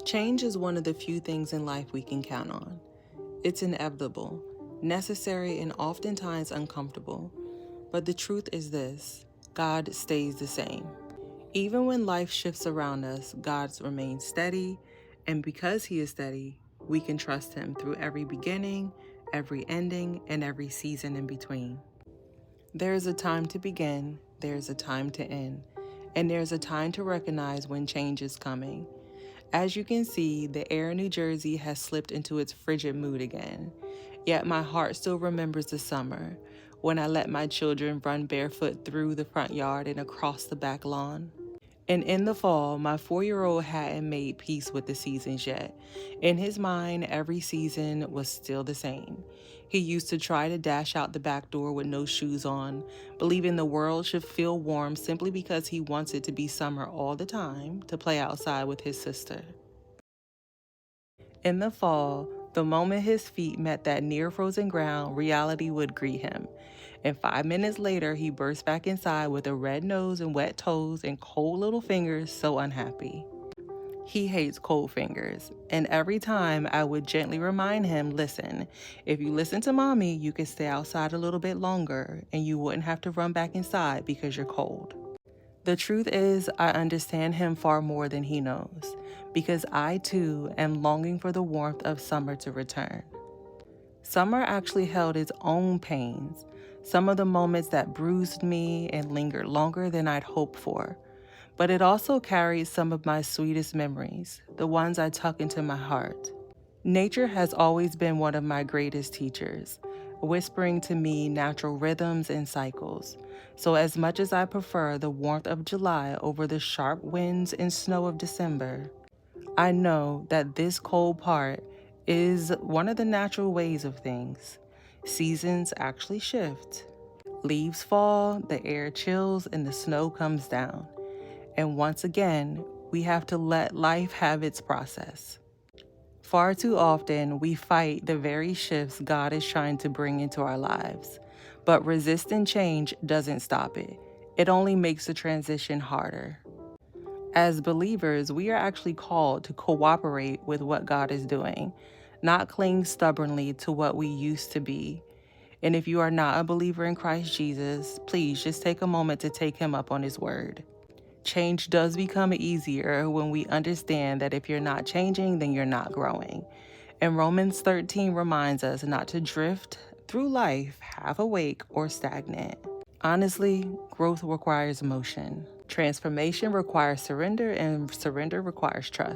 Change is one of the few things in life we can count on. It's inevitable, necessary, and oftentimes uncomfortable. But the truth is this: God stays the same. Even when life shifts around us, God remains steady, and because He is steady, we can trust Him through every beginning, every ending, and every season in between. There is a time to begin, there is a time to end, and there's a time to recognize when change is coming. As you can see, the air in New Jersey has slipped into its frigid mood again. Yet my heart still remembers the summer, when I let my children run barefoot through the front yard and across the back lawn. And in the fall, my 4-year-old hadn't made peace with the seasons yet. In his mind, every season was still the same. He used to try to dash out the back door with no shoes on, believing the world should feel warm simply because he wants it to be summer all the time to play outside with his sister. In the fall, the moment his feet met that near frozen ground, reality would greet him. And 5 minutes later, he burst back inside with a red nose and wet toes and cold little fingers, so unhappy. He hates cold fingers, and every time I would gently remind him, listen, if you listen to mommy, you can stay outside a little bit longer and you wouldn't have to run back inside because you're cold. The truth is, I understand him far more than he knows, because I too am longing for the warmth of summer to return. Summer actually held its own pains, some of the moments that bruised me and lingered longer than I'd hoped for. But it also carried some of my sweetest memories, the ones I tuck into my heart. Nature has always been one of my greatest teachers, whispering to me natural rhythms and cycles. So as much as I prefer the warmth of July over the sharp winds and snow of December, I know that this cold part is one of the natural ways of things. Seasons actually shift. Leaves fall, the air chills, and the snow comes down. And once again, we have to let life have its process. Far too often, we fight the very shifts God is trying to bring into our lives. But resisting change doesn't stop it. It only makes the transition harder. As believers, we are actually called to cooperate with what God is doing, not cling stubbornly to what we used to be. And if you are not a believer in Christ Jesus, please just take a moment to take Him up on His word. Change does become easier when we understand that if you're not changing, then you're not growing. And Romans 13 reminds us not to drift through life half awake or stagnant. Honestly, growth requires motion. Transformation requires surrender, and surrender requires trust.